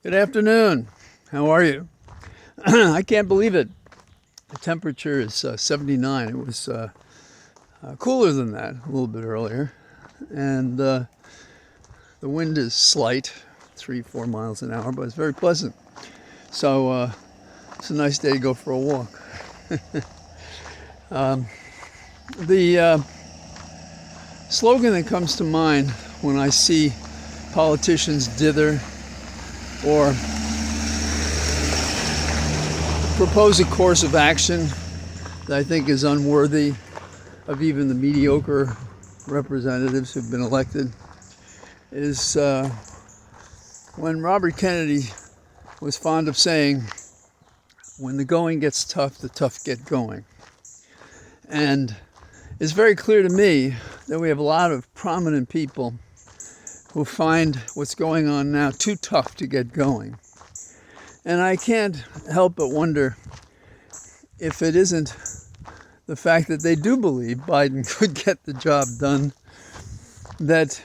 Good afternoon. How are you? I can't believe it. The temperature is 79. It was cooler than that a little bit earlier. And the wind is slight, 3, 4 miles an hour, but it's very pleasant. So it's a nice day to go for a walk. The slogan that comes to mind when I see politicians dither or propose a course of action that I think is unworthy of even the mediocre representatives who've been elected is when Robert Kennedy was fond of saying, when the going gets tough, the tough get going. And it's very clear to me that we have a lot of prominent people who find what's going on now too tough to get going. And I can't help but wonder if it isn't the fact that they do believe Biden could get the job done that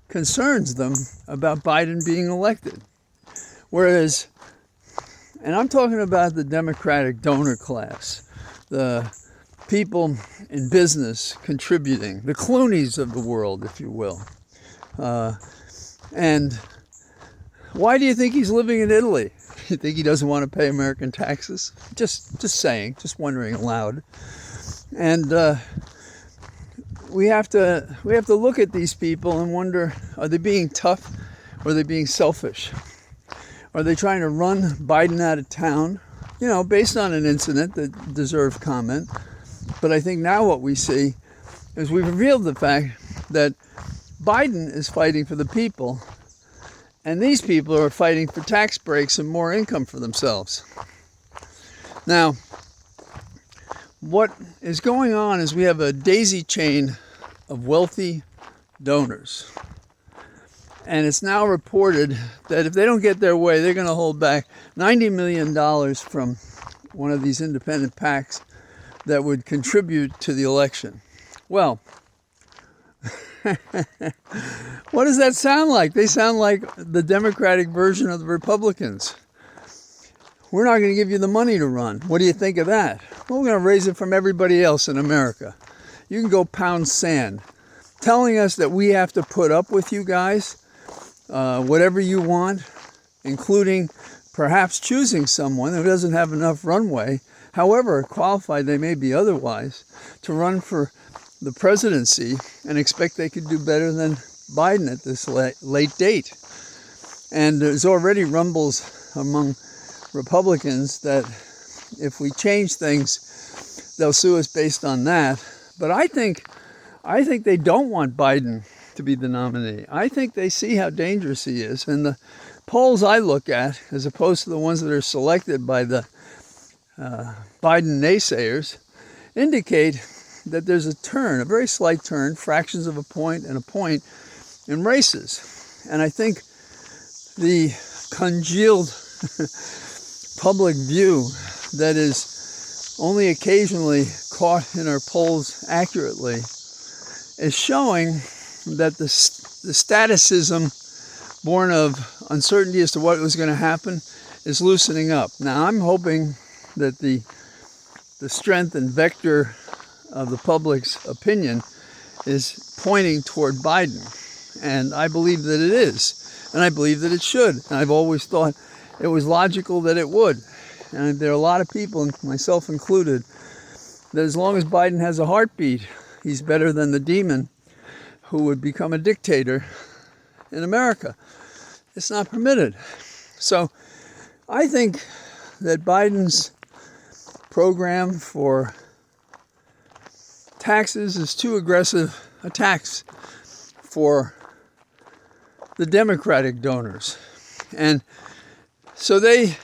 concerns them about Biden being elected. Whereas, and I'm talking about the Democratic donor class, the people in business contributing, the Clooneys of the world, if you will. And why do you think he's living in Italy? You think he doesn't want to pay American taxes? Just saying, just wondering aloud. And we have to look at these people and wonder: are they being tough, or are they being selfish? Are they trying to run Biden out of town? You know, based on an incident that deserves comment. But I think now what we see is we've revealed the fact that Biden is fighting for the people, and these people are fighting for tax breaks and more income for themselves. Now, what is going on is we have a daisy chain of wealthy donors. And it's now reported that if they don't get their way, they're going to hold back $90 million from one of these independent PACs that would contribute to the election. Well, what does that sound like? They sound like the Democratic version of the Republicans. We're not going to give you the money to run. What do you think of that? Well, we're going to raise it from everybody else in America. You can go pound sand. Telling us that we have to put up with you guys, whatever you want, including perhaps choosing someone who doesn't have enough runway, however qualified they may be otherwise, to run for the presidency and expect they could do better than Biden at this late date. And there's already rumbles among Republicans that if we change things, they'll sue us based on that. But I think they don't want Biden to be the nominee. I think they see how dangerous he is. And the polls I look at, as opposed to the ones that are selected by the Biden naysayers, indicate that there's a turn, a very slight turn, fractions of a point and a point in races. And I think the congealed public view that is only occasionally caught in our polls accurately is showing that the staticism born of uncertainty as to what was going to happen is loosening up. Now, I'm hoping that the strength and vector of the public's opinion is pointing toward Biden. And I believe that it is. And I believe that it should. And I've always thought it was logical that it would. And there are a lot of people, myself included, that as long as Biden has a heartbeat, he's better than the demon who would become a dictator in America. It's not permitted. So I think that Biden's program for taxes is too aggressive a tax for the Democratic donors. And so they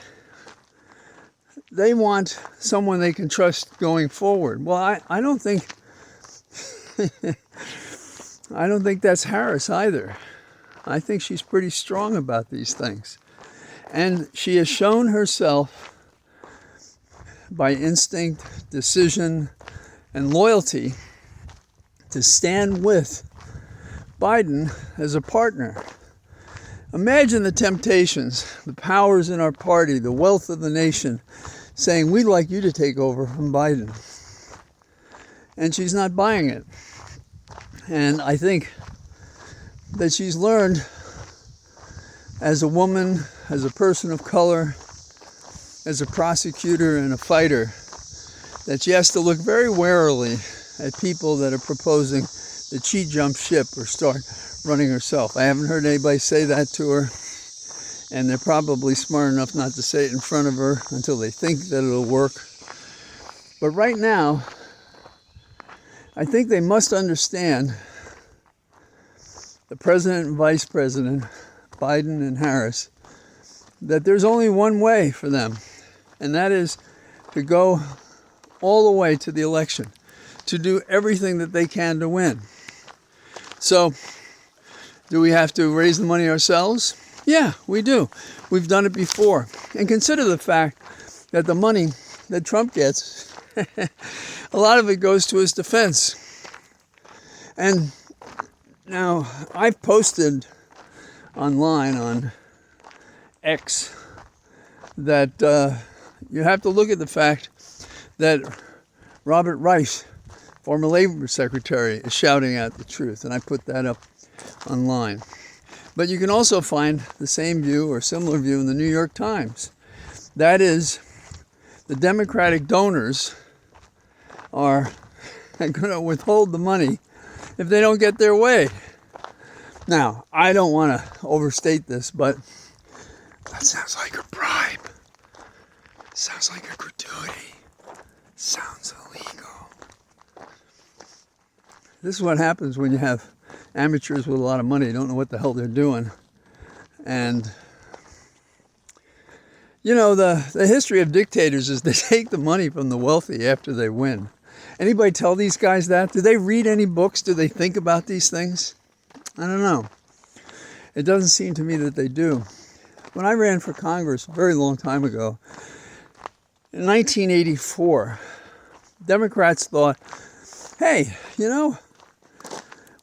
want someone they can trust going forward. Well, I don't think I don't think that's Harris either. I think she's pretty strong about these things. And she has shown herself by instinct, decision, and loyalty to stand with Biden as a partner. Imagine the temptations, the powers in our party, the wealth of the nation, saying, we'd like you to take over from Biden. And she's not buying it. And I think that she's learned as a woman, as a person of color, as a prosecutor and a fighter, that she has to look very warily at people that are proposing that she jump ship or start running herself. I haven't heard anybody say that to her, and they're probably smart enough not to say it in front of her until they think that it'll work. But right now, I think they must understand, the president and vice president, Biden and Harris, that there's only one way for them, and that is to go all the way to the election, to do everything that they can to win. So, do we have to raise the money ourselves? Yeah, we do. We've done it before. And consider the fact that the money that Trump gets, a lot of it goes to his defense. And now, I've posted online on X that you have to look at the fact that Robert Reich, former Labor Secretary, is shouting out the truth, and I put that up online. But you can also find the same view or similar view in the New York Times. That is, the Democratic donors are going to withhold the money if they don't get their way. Now, I don't want to overstate this, but that sounds like a bribe. Sounds like a gratuity. Sounds illegal. This is what happens when you have amateurs with a lot of money. They don't know what the hell they're doing. And, you know, the history of dictators is they take the money from the wealthy after they win. Anybody tell these guys that? Do they read any books? Do they think about these things? I don't know. It doesn't seem to me that they do. When I ran for Congress a very long time ago, in 1984, Democrats thought, hey, you know,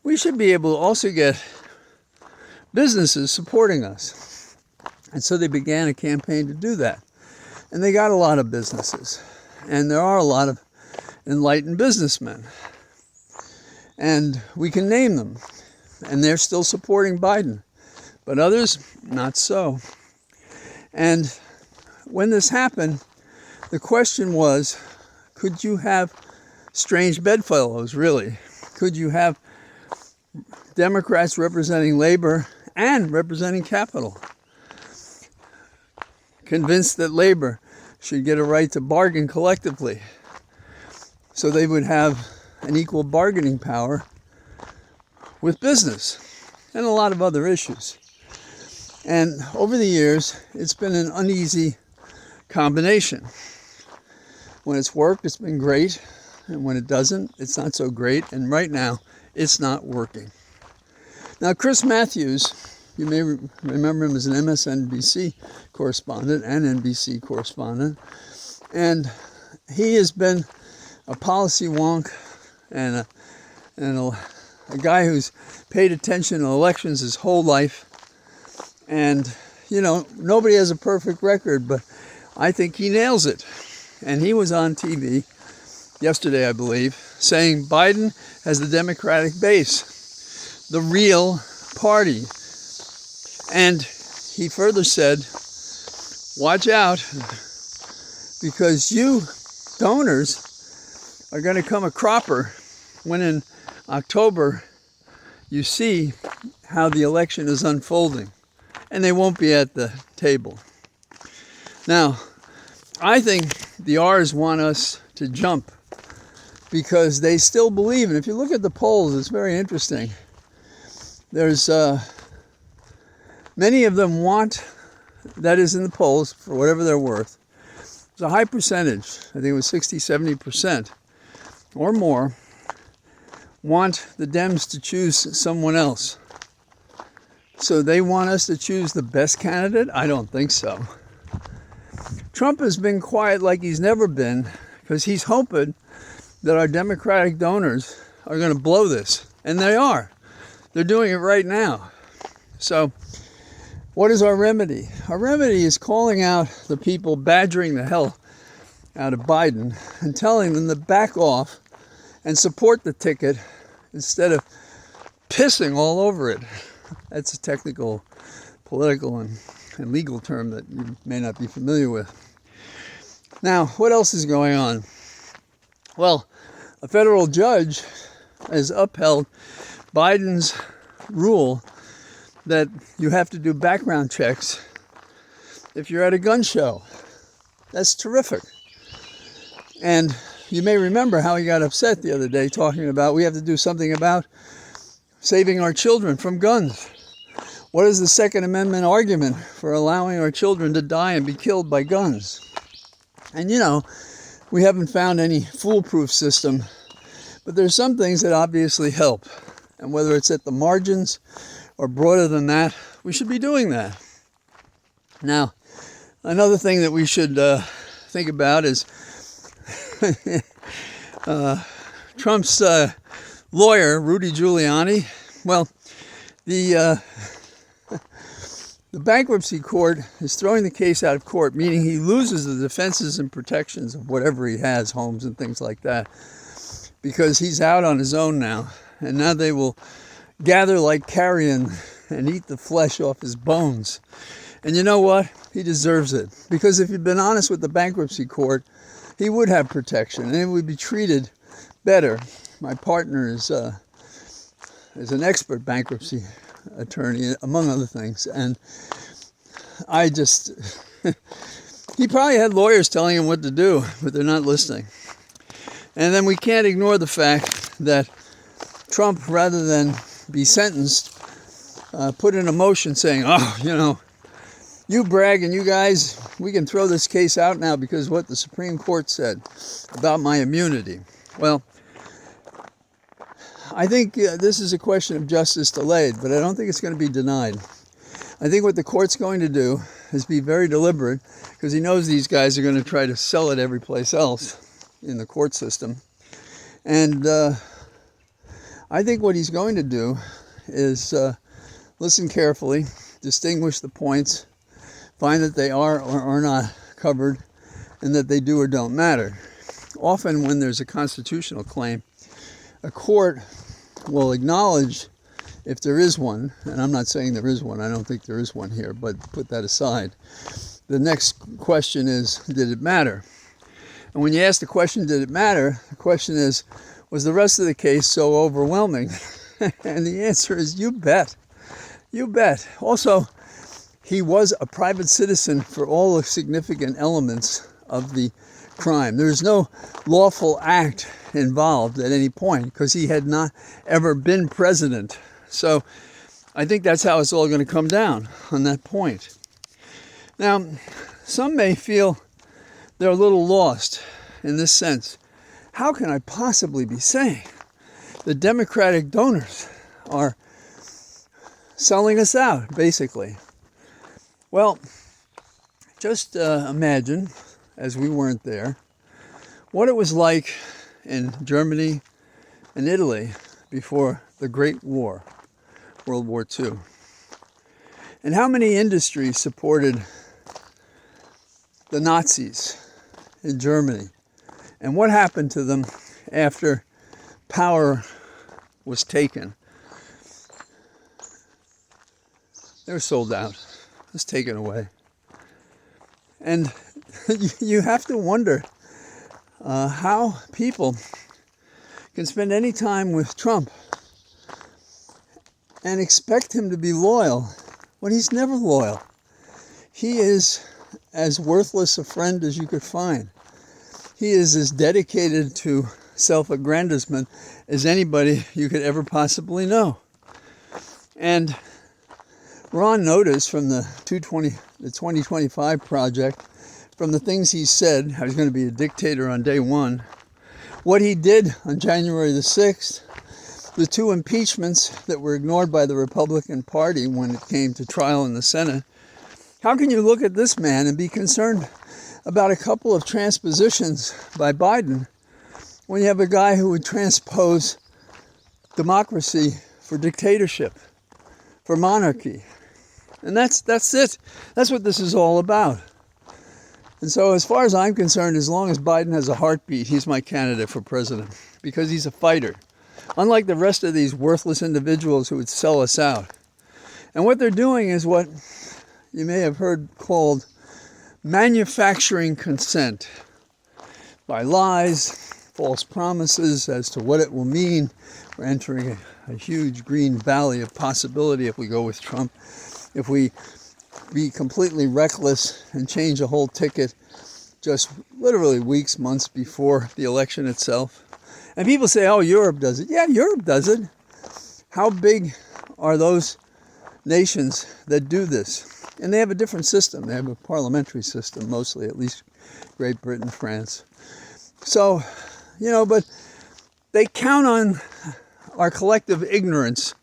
we should be able to also get businesses supporting us. And so they began a campaign to do that. And they got a lot of businesses. And there are a lot of enlightened businessmen. And we can name them. And they're still supporting Biden. But others, not so. And when this happened, the question was, could you have strange bedfellows, really? Could you have Democrats representing labor and representing capital, convinced that labor should get a right to bargain collectively so they would have an equal bargaining power with business and a lot of other issues. And over the years, it's been an uneasy combination. When it's worked, it's been great. And when it doesn't, it's not so great. And right now, it's not working. Now, Chris Matthews, you may remember him as an MSNBC correspondent and NBC correspondent. And he has been a policy wonk and a guy who's paid attention to elections his whole life. And, you know, nobody has a perfect record, but I think he nails it. And he was on TV yesterday, I believe, saying Biden has the Democratic base, the real party. And he further said, watch out, because you donors are going to come a cropper when in October you see how the election is unfolding. And they won't be at the table. Now, I think the R's want us to jump because they still believe, and if you look at the polls, it's very interesting. There's many of them want, that is in the polls, for whatever they're worth. It's a high percentage, I think it was 60-70% or more, want the Dems to choose someone else. So they want us to choose the best candidate? I don't think so. Trump has been quiet like he's never been because he's hoping that our Democratic donors are going to blow this. And they are. They're doing it right now. So What is our remedy? Our remedy is calling out the people badgering the hell out of Biden and telling them to back off and support the ticket instead of pissing all over it. That's a technical, political, and legal term that you may not be familiar with. Now, what else is going on? Well, a federal judge has upheld Biden's rule that you have to do background checks if you're at a gun show. That's terrific. And you may remember how he got upset the other day talking about we have to do something about saving our children from guns. What is the Second Amendment argument for allowing our children to die and be killed by guns? And you know, we haven't found any foolproof system, but there's some things that obviously help. And whether it's at the margins or broader than that, we should be doing that. Now, another thing that we should think about is Trump's lawyer, Rudy Giuliani. Well, the bankruptcy court is throwing the case out of court, meaning he loses the defenses and protections of whatever he has, homes and things like that, because he's out on his own now. And now they will gather like carrion and eat the flesh off his bones. And you know what? He deserves it. Because if he'd been honest with the bankruptcy court, he would have protection and he would be treated better. My partner is an expert bankruptcy attorney, among other things. And I just, he probably had lawyers telling him what to do, but they're not listening. And then we can't ignore the fact that Trump, rather than be sentenced, put in a motion saying, oh, you know, you brag and you guys, we can throw this case out now because what the Supreme Court said about my immunity. Well, I think this is a question of justice delayed, but I don't think it's going to be denied. I think what the court's going to do is be very deliberate because he knows these guys are going to try to sell it every place else in the court system. And I think what he's going to do is listen carefully, distinguish the points, find that they are or are not covered, and that they do or don't matter. Often when there's a constitutional claim, a court will acknowledge if there is one, and I'm not saying there is one, I don't think there is one here, but put that aside. The next question is, did it matter? And when you ask the question, did it matter? The question is, was the rest of the case so overwhelming? And the answer is, you bet. You bet. Also, he was a private citizen for all the significant elements of the crime. There's no lawful act involved at any point because he had not ever been president. So I think that's how it's all going to come down on that point. Now, some may feel they're a little lost in this sense. How can I possibly be saying the Democratic donors are selling us out, basically? Well, just imagine, as we weren't there, what it was like in Germany and Italy before the Great War, World War II. And how many industries supported the Nazis in Germany? And what happened to them after power was taken? They were sold out. It was taken away. And you have to wonder how people can spend any time with Trump and expect him to be loyal when he's never loyal. He is as worthless a friend as you could find. He is as dedicated to self-aggrandizement as anybody you could ever possibly know. And we're on notice from the 2025 project, from the things he said, how he's going to be a dictator on day one, what he did on January the 6th, the two impeachments that were ignored by the Republican Party when it came to trial in the Senate. How can you look at this man and be concerned about a couple of transpositions by Biden when you have a guy who would transpose democracy for dictatorship, for monarchy? And that's it. That's what this is all about. And so as far as I'm concerned, as long as Biden has a heartbeat, he's my candidate for president, because he's a fighter. Unlike the rest of these worthless individuals who would sell us out. And what they're doing is what you may have heard called manufacturing consent. By lies, false promises as to what it will mean. We're entering a huge green valley of possibility if we go with Trump. If we be completely reckless and change a whole ticket just literally weeks, months before the election itself. And people say, oh, Europe does it. Yeah, Europe does it. How big are those nations that do this? And they have a different system. They have a parliamentary system, mostly, at least Great Britain, France. So, but they count on our collective ignorance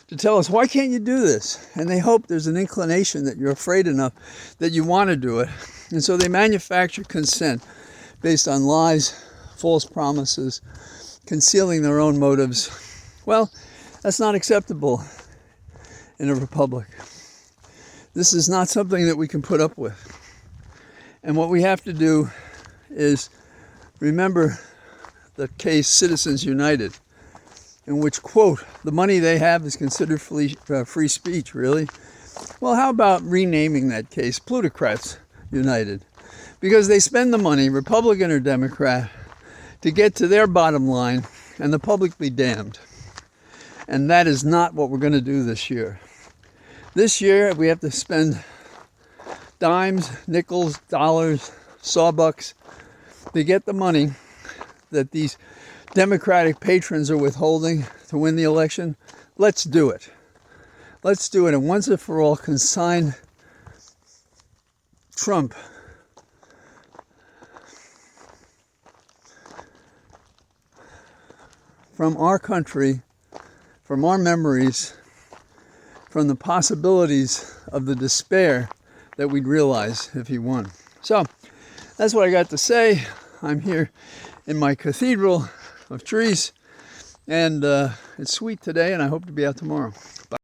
to tell us, why can't you do this? And they hope there's an inclination that you're afraid enough that you want to do it. And so they manufacture consent based on lies, false promises, concealing their own motives. Well, that's not acceptable in a republic. This is not something that we can put up with. And what we have to do is remember the case Citizens United, in which, quote, the money they have is considered free speech, really? Well, how about renaming that case Plutocrats United? Because they spend the money, Republican or Democrat, to get to their bottom line, and the public be damned. And that is not what we're going to do this year. This year, we have to spend dimes, nickels, dollars, sawbucks to get the money that these Democratic patrons are withholding to win the election. Let's do it. Let's do it. And once and for all, consign Trump from our country, from our memories, from the possibilities of the despair that we'd realize if he won. So that's what I got to say. I'm here in my cathedral of trees, and it's sweet today, and I hope to be out tomorrow. Bye.